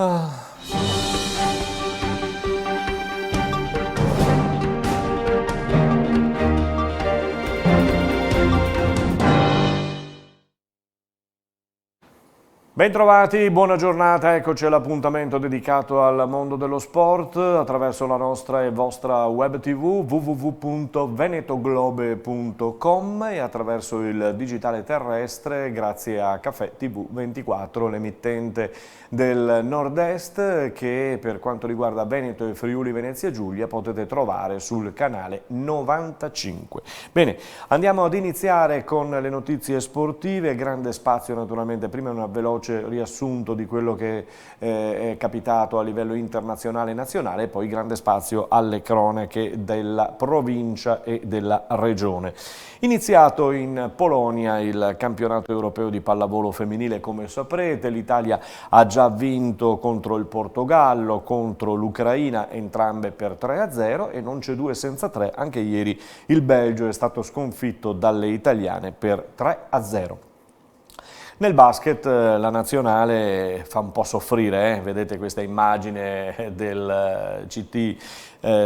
Ah. Bentrovati, buona giornata, eccoci all'appuntamento dedicato al mondo dello sport attraverso la nostra e vostra web tv www.venetoglobe.com e attraverso il digitale terrestre grazie a Caffè TV 24, l'emittente del nord-est che per quanto riguarda Veneto e Friuli Venezia Giulia potete trovare sul canale 95. Bene, andiamo ad iniziare con le notizie sportive, grande spazio naturalmente, prima una veloce riassunto di quello che è capitato a livello internazionale e nazionale e poi grande spazio alle cronache della provincia e della regione. Iniziato in Polonia il campionato europeo di pallavolo femminile, come saprete, l'Italia ha già vinto contro il Portogallo, contro l'Ucraina, entrambe per 3-0 e non c'è due senza tre, anche ieri il Belgio è stato sconfitto dalle italiane per 3-0. Nel basket la nazionale fa un po' soffrire, vedete questa immagine del CT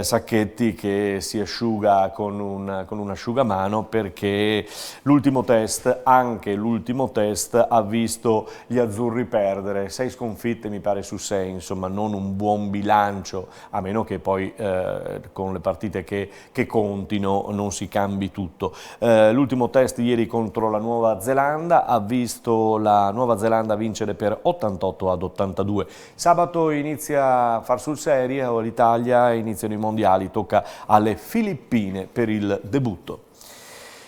Sacchetti che si asciuga con un asciugamano perché l'ultimo test, anche l'ultimo test, ha visto gli azzurri perdere 6 sconfitte mi pare su 6, insomma non un buon bilancio, a meno che poi con le partite che contino non si cambi tutto. L'ultimo test ieri contro la Nuova Zelanda ha visto la Nuova Zelanda vincere per 88-82. Sabato inizia a far sul serio l'Italia, iniziano i mondiali, tocca alle Filippine per il debutto.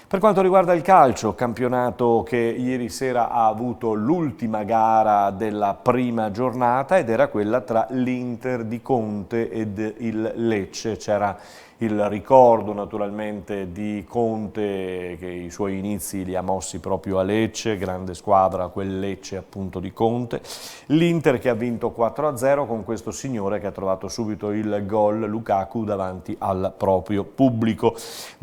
Per quanto riguarda il calcio, campionato che ieri sera ha avuto l'ultima gara della prima giornata ed era quella tra l'Inter di Conte ed il Lecce. C'era il ricordo naturalmente di Conte che i suoi inizi li ha mossi proprio a Lecce, grande squadra quel Lecce appunto di Conte. L'Inter che ha vinto 4-0 con questo signore che ha trovato subito il gol, Lukaku, davanti al proprio pubblico.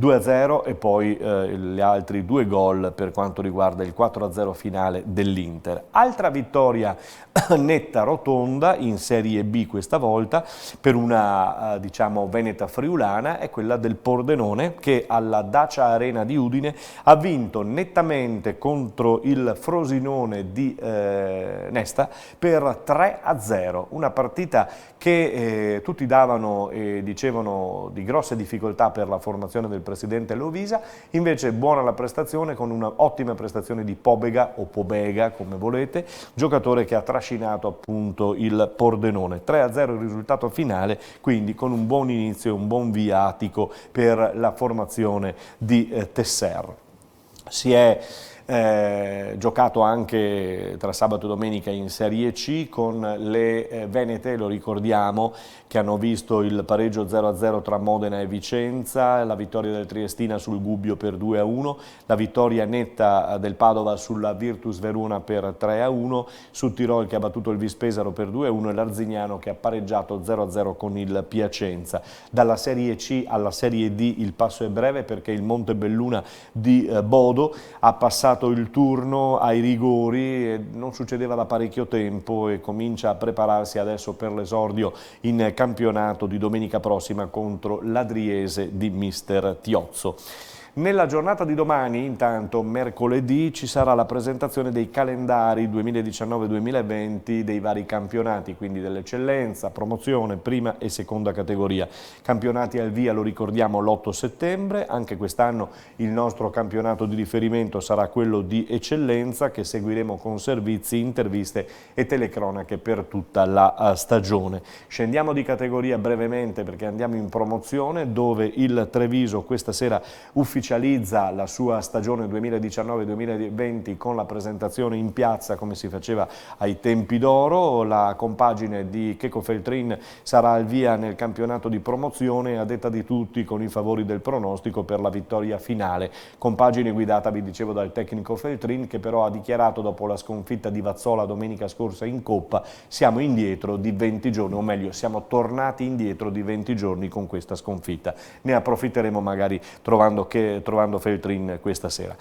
2-0 e poi gli altri 2 gol per quanto riguarda il 4-0 finale dell'Inter. Altra vittoria netta rotonda in Serie B questa volta per una diciamo veneta friulana è quella del Pordenone che alla Dacia Arena di Udine ha vinto nettamente contro il Frosinone di Nesta per 3-0, una partita che tutti davano e dicevano di grosse difficoltà per la formazione del presidente Lovisa, invece buona la prestazione con un'ottima prestazione di Pobega o Pobega come volete, giocatore che ha trascinato appunto il Pordenone. 3-0 il risultato finale, quindi con un buon inizio e un buon viatico per la formazione di Tesser. Si è giocato anche tra sabato e domenica in Serie C con le Venete, lo ricordiamo, che hanno visto il pareggio 0-0 tra Modena e Vicenza, la vittoria del Triestina sul Gubbio per 2-1, la vittoria netta del Padova sulla Virtus Verona per 3-1, sul Tirol che ha battuto il Vispesaro per 2-1 e l'Arzignano che ha pareggiato 0-0 con il Piacenza. Dalla Serie C alla Serie D il passo è breve perché il Montebelluna di Bodo ha passato il turno ai rigori, non succedeva da parecchio tempo e comincia a prepararsi adesso per l'esordio in campionato di domenica prossima contro l'Adriese di mister Tiozzo. Nella giornata di domani, intanto, mercoledì, ci sarà la presentazione dei calendari 2019-2020 dei vari campionati, quindi dell'eccellenza, promozione, prima e seconda categoria. Campionati al via, lo ricordiamo, l'8 settembre, anche quest'anno il nostro campionato di riferimento sarà quello di eccellenza che seguiremo con servizi, interviste e telecronache per tutta la stagione. Scendiamo di categoria brevemente perché andiamo in promozione dove il Treviso questa sera ufficializza la sua stagione 2019-2020 con la presentazione in piazza come si faceva ai tempi d'oro. La compagine di Checo Feltrin sarà al via nel campionato di promozione a detta di tutti con i favori del pronostico per la vittoria finale. Compagine guidata, vi dicevo, dal tecnico Feltrin che però ha dichiarato dopo la sconfitta di Vazzola domenica scorsa in Coppa siamo indietro di 20 giorni, o meglio siamo tornati indietro di 20 giorni con questa sconfitta. Ne approfitteremo magari trovando che anche trovando Feltrin questa sera.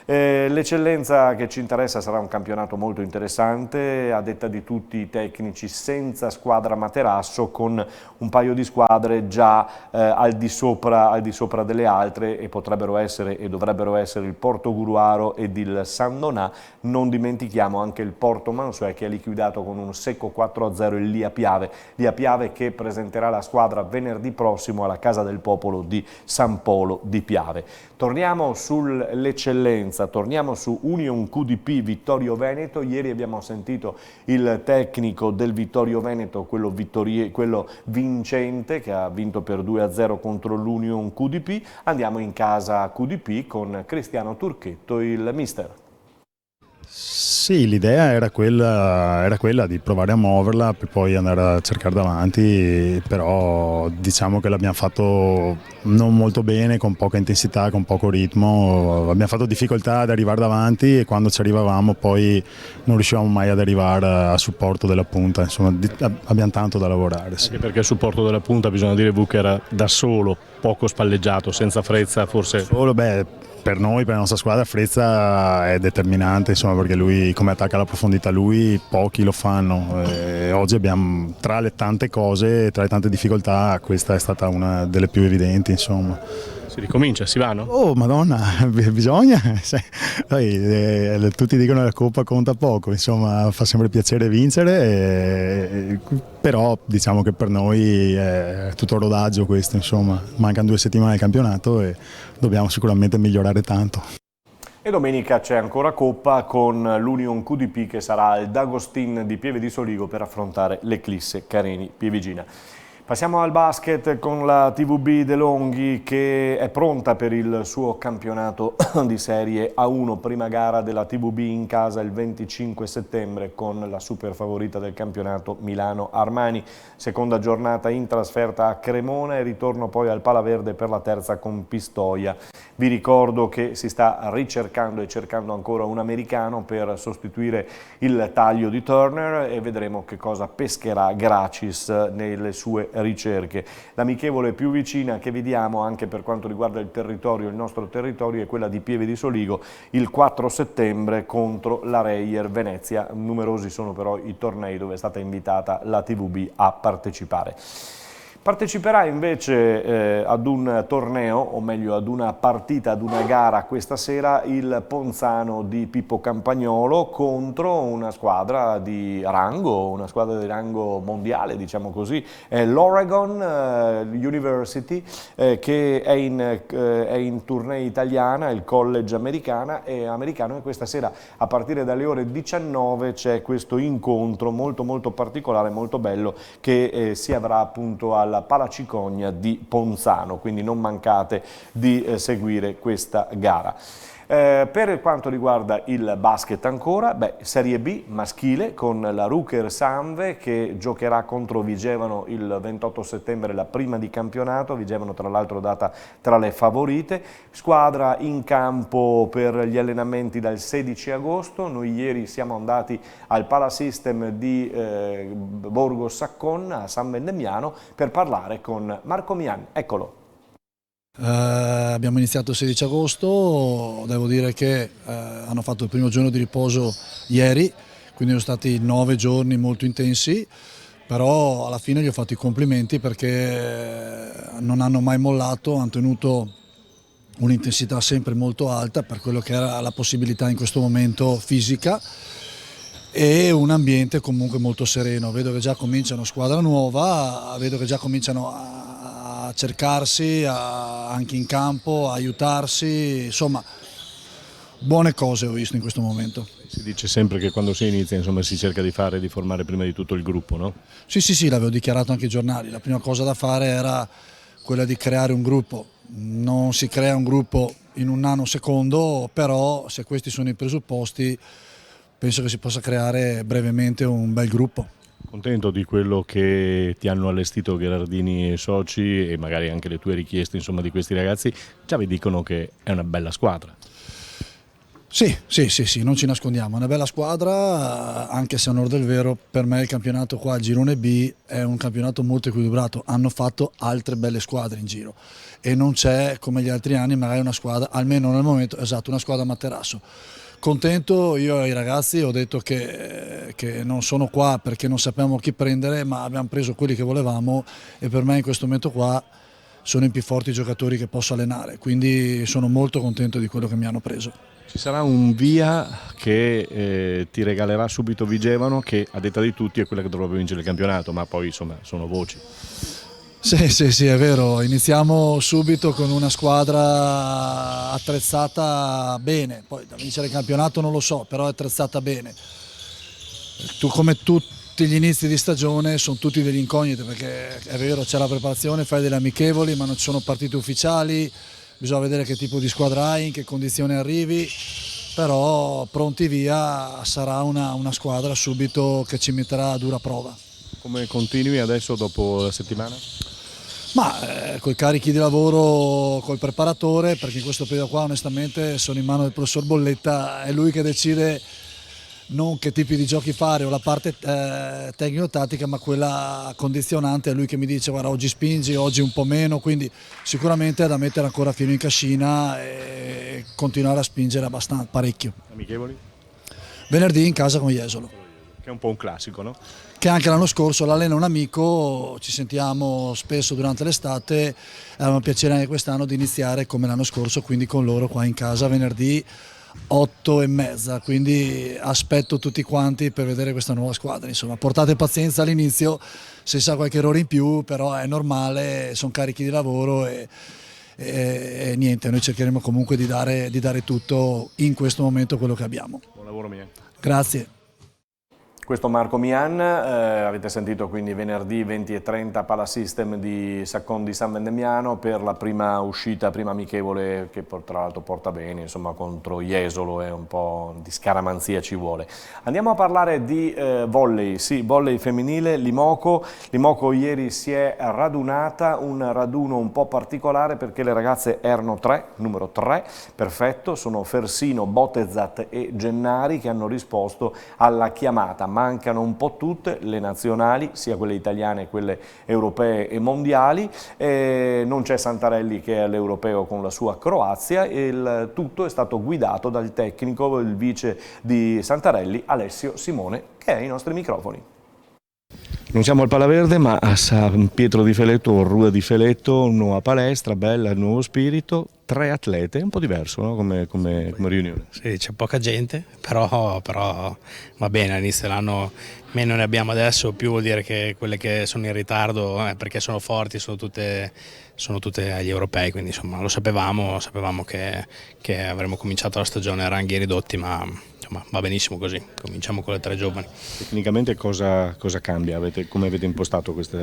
L'eccellenza che ci interessa sarà un campionato molto interessante, a detta di tutti i tecnici, senza squadra materasso, con un paio di squadre già al di sopra delle altre, e potrebbero essere e dovrebbero essere il Portogruaro ed il San Donà. Non dimentichiamo anche il Porto Mansuè, che ha liquidato con un secco 4-0 il Lia Piave che presenterà la squadra venerdì prossimo alla Casa del Popolo di San Polo di Piave. Torniamo sull'eccellenza, torniamo su Union QDP Vittorio Veneto. Ieri abbiamo sentito il tecnico del Vittorio Veneto, quello vincente, che ha vinto per 2-0 contro l'Union QDP. Andiamo in casa QDP con Cristiano Turchetto, il mister. Sì, l'idea era quella di provare a muoverla per poi andare a cercare davanti, però diciamo che l'abbiamo fatto non molto bene, con poca intensità, con poco ritmo. Abbiamo fatto difficoltà ad arrivare davanti e quando ci arrivavamo poi non riuscivamo mai ad arrivare a supporto della punta. Insomma, abbiamo tanto da lavorare. Sì. Anche perché il supporto della punta, bisogna dire, Vuc era da solo, poco spalleggiato, senza Frezza forse. Solo, per noi, per la nostra squadra, Frezza è determinante, insomma, perché lui, come attacca alla profondità lui, pochi lo fanno. Oggi abbiamo, tra le tante cose, tra le tante difficoltà, questa è stata una delle più evidenti, insomma. Si ricomincia, si va, no? Oh madonna, bisogna, tutti dicono che la Coppa conta poco, insomma fa sempre piacere vincere, però diciamo che per noi è tutto rodaggio questo, insomma, mancano 2 settimane al campionato e dobbiamo sicuramente migliorare tanto. E domenica c'è ancora Coppa con l'Union QDP che sarà al D'Agostin di Pieve di Soligo per affrontare l'Eclisse Careni Pievigina. Passiamo al basket con la TVB De Longhi, che è pronta per il suo campionato di Serie A1, prima gara della TVB in casa il 25 settembre con la super favorita del campionato Milano Armani, seconda giornata in trasferta a Cremona e ritorno poi al Palaverde per la terza con Pistoia. Vi ricordo che si sta ricercando e cercando ancora un americano per sostituire il taglio di Turner e vedremo che cosa pescherà Gracis nelle sue ricerche. L'amichevole più vicina che vediamo anche per quanto riguarda il territorio, il nostro territorio, è quella di Pieve di Soligo il 4 settembre contro la Reyer Venezia. Numerosi sono però i tornei dove è stata invitata la TVB a partecipare. Parteciperà invece ad un torneo, o meglio ad una partita, ad una gara questa sera, il Ponzano di Pippo Campagnolo contro una squadra di rango mondiale, diciamo così, l'Oregon University, che è in tournée italiana, il college americano, e questa sera a partire dalle ore 19 c'è questo incontro molto molto particolare, molto bello, che si avrà appunto alla Palacicogna di Ponzano, quindi non mancate di seguire questa gara. Per quanto riguarda il basket ancora, Serie B maschile con la Ruker Sanve che giocherà contro Vigevano il 28 settembre, la prima di campionato, Vigevano tra l'altro data tra le favorite, squadra in campo per gli allenamenti dal 16 agosto, noi ieri siamo andati al Palasystem di Borgo Saccon a San Vendemiano per parlare con Marco Mian, eccolo. Abbiamo iniziato il 16 agosto, devo dire che hanno fatto il primo giorno di riposo ieri, quindi sono stati 9 giorni molto intensi, però alla fine gli ho fatto i complimenti perché non hanno mai mollato, hanno tenuto un'intensità sempre molto alta per quello che era la possibilità in questo momento fisica e un ambiente comunque molto sereno. Vedo che già cominciano squadra nuova, vedo che già cominciano a cercarsi anche in campo, a aiutarsi, insomma buone cose ho visto in questo momento. Si dice sempre che quando si inizia, insomma, si cerca di formare prima di tutto il gruppo, no? Sì, l'avevo dichiarato anche ai giornali, la prima cosa da fare era quella di creare un gruppo, non si crea un gruppo in un nanosecondo, però se questi sono i presupposti penso che si possa creare brevemente un bel gruppo. Contento di quello che ti hanno allestito Gherardini e soci e magari anche le tue richieste, insomma, di questi ragazzi, già vi dicono che è una bella squadra. Sì, non ci nascondiamo, è una bella squadra, anche se a onor del vero per me il campionato qua, il girone B, è un campionato molto equilibrato, hanno fatto altre belle squadre in giro e non c'è come gli altri anni magari una squadra, almeno nel momento, esatto, una squadra materasso. Contento, io ai ragazzi ho detto che non sono qua perché non sappiamo chi prendere, ma abbiamo preso quelli che volevamo e per me in questo momento qua sono i più forti giocatori che posso allenare, quindi sono molto contento di quello che mi hanno preso. Ci sarà un via che ti regalerà subito Vigevano, che a detta di tutti è quella che dovrebbe vincere il campionato, ma poi insomma sono voci. Sì, è vero, iniziamo subito con una squadra attrezzata bene, poi da vincere il campionato non lo so, però è attrezzata bene. Come tutti gli inizi di stagione sono tutti degli incogniti, perché è vero c'è la preparazione, fai delle amichevoli ma non ci sono partite ufficiali, bisogna vedere che tipo di squadra hai, in che condizioni arrivi, però pronti via sarà una squadra subito che ci metterà a dura prova. Come continui adesso dopo la settimana? Ma coi carichi di lavoro col preparatore, perché in questo periodo qua onestamente sono in mano del professor Bolletta, è lui che decide non che tipi di giochi fare o la parte tecnico-tattica, ma quella condizionante è lui che mi dice guarda oggi spingi, oggi un po' meno, quindi sicuramente è da mettere ancora fino in cascina e continuare a spingere abbastanza, parecchio. Amichevoli? Venerdì in casa con Jesolo. Che è un po' un classico, no? Che anche l'anno scorso l'allena un amico, ci sentiamo spesso durante l'estate, è un piacere anche quest'anno di iniziare come l'anno scorso, quindi con loro qua in casa venerdì 8:30, quindi aspetto tutti quanti per vedere questa nuova squadra, insomma portate pazienza all'inizio, se sa qualche errore in più, però è normale, sono carichi di lavoro e niente, noi cercheremo comunque di dare tutto in questo momento quello che abbiamo. Buon lavoro Mian. Grazie. Questo Marco Mian, avete sentito quindi venerdì 20:30 Palasystem di Saccon di San Vendemiano per la prima uscita, prima amichevole che tra l'altro porta bene, insomma contro Jesolo, e un po' di scaramanzia ci vuole. Andiamo a parlare di volley, sì, volley femminile, Limoco. Limoco ieri si è radunata, un raduno un po' particolare perché le ragazze erano numero 3, perfetto, sono Fersino, Botezat e Gennari che hanno risposto alla chiamata. Mancano un po' tutte le nazionali, sia quelle italiane, quelle europee e mondiali, non c'è Santarelli che è all'europeo con la sua Croazia, e il tutto è stato guidato dal tecnico, il vice di Santarelli, Alessio Simone, che è ai nostri microfoni. Non siamo al Palaverde, ma a San Pietro di Feletto, Orrua di Feletto, nuova palestra, bella, nuovo spirito, 3 atlete, un po' diverso, no? come riunione. Sì, c'è poca gente, però va bene, all'inizio dell'anno meno ne abbiamo adesso, più vuol dire che quelle che sono in ritardo, perché sono forti, sono tutte agli europei, quindi insomma lo sapevamo che avremmo cominciato la stagione a ranghi ridotti, ma insomma, va benissimo così, cominciamo con le 3 giovani. Tecnicamente cosa cambia? Come avete impostato questo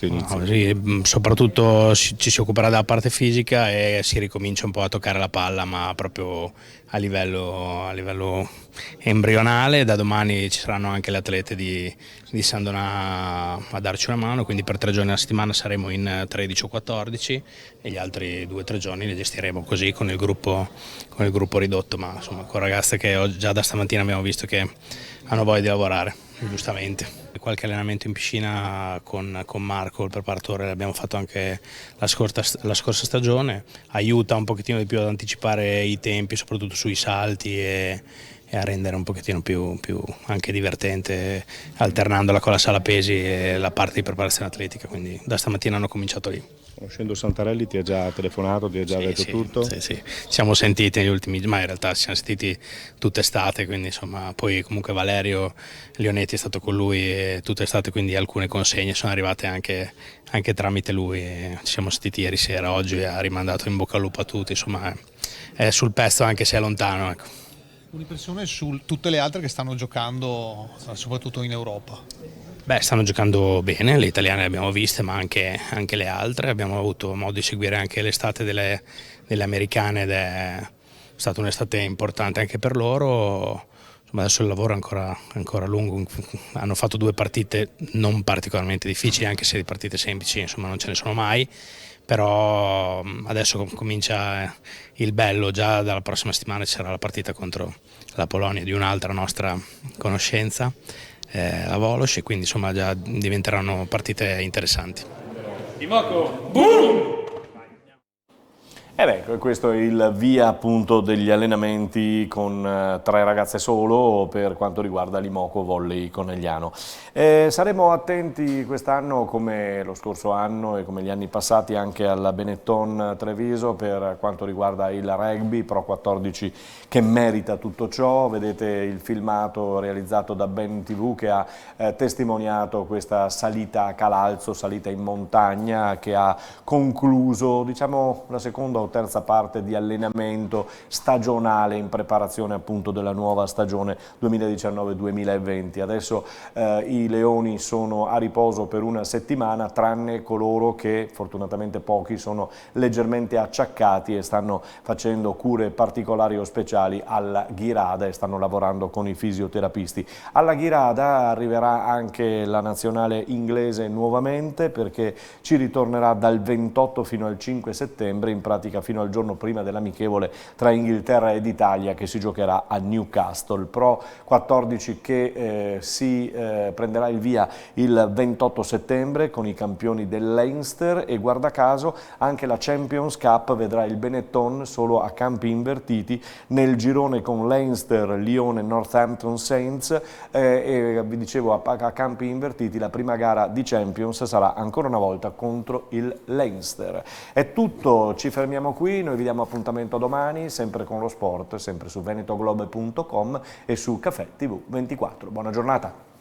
inizio? No, sì, soprattutto ci si occuperà della parte fisica e si ricomincia un po' a toccare la palla, ma proprio a livello embrionale. Da domani ci saranno anche le atlete di San Donà a darci una mano, quindi per 3 giorni alla settimana saremo in 13 o 14 e gli altri 2 o 3 giorni li gestiremo così con il gruppo ridotto, ma insomma con ragazze che già da stamattina abbiamo visto che hanno voglia di lavorare, giustamente. Qualche allenamento in piscina con Marco, il preparatore, l'abbiamo fatto anche la scorsa stagione, aiuta un pochettino di più ad anticipare i tempi, soprattutto sui salti e a rendere un pochettino più anche divertente, alternandola con la sala pesi e la parte di preparazione atletica, quindi da stamattina hanno cominciato lì. Conoscendo Santarelli ti ha già telefonato, ti ha già detto tutto? Sì, ci siamo sentiti negli ultimi giorni, ma in realtà ci siamo sentiti tutta estate, quindi insomma, poi comunque Valerio Leonetti è stato con lui e tutta estate, quindi alcune consegne sono arrivate anche tramite lui e ci siamo sentiti ieri sera, oggi ha rimandato in bocca al lupo a tutti, insomma è sul pezzo anche se è lontano, ecco. Un'impressione su tutte le altre che stanno giocando, soprattutto in Europa? Beh, stanno giocando bene, le italiane le abbiamo viste, ma anche le altre. Abbiamo avuto modo di seguire anche l'estate delle americane ed è stata un'estate importante anche per loro. Insomma, adesso il lavoro è ancora lungo. Hanno fatto 2 partite non particolarmente difficili, anche se di partite semplici insomma non ce ne sono mai. però adesso comincia il bello. Già dalla prossima settimana ci sarà la partita contro la Polonia di un'altra nostra conoscenza, la Volos, e quindi insomma già diventeranno partite interessanti. Questo è il via appunto degli allenamenti con 3 ragazze solo per quanto riguarda l'Imoco Volley Conegliano. Saremo attenti quest'anno, come lo scorso anno e come gli anni passati, anche alla Benetton Treviso per quanto riguarda il rugby Pro 14 che merita tutto ciò. Vedete il filmato realizzato da Ben TV che ha testimoniato questa salita a Calalzo, salita in montagna, che ha concluso, diciamo, la seconda o terza parte di allenamento stagionale in preparazione appunto della nuova stagione 2019-2020. Adesso i leoni sono a riposo per una settimana, tranne coloro che, fortunatamente pochi, sono leggermente acciaccati e stanno facendo cure particolari o speciali alla Ghirada e stanno lavorando con i fisioterapisti. Alla Ghirada arriverà anche la nazionale inglese nuovamente, perché ci ritornerà dal 28 fino al 5 settembre, in pratica fino al giorno prima dell'amichevole tra Inghilterra ed Italia, che si giocherà a Newcastle. Pro 14 che si prenderà il via il 28 settembre con i campioni del Leinster, e guarda caso anche la Champions Cup vedrà il Benetton solo a campi invertiti nel girone con Leinster, Lione e Northampton Saints, e vi dicevo a campi invertiti la prima gara di Champions sarà ancora una volta contro il Leinster. È tutto, ci fermiamo qui, noi vi diamo appuntamento domani sempre con lo sport, sempre su venetoglobe.com e su Caffè TV 24. Buona giornata.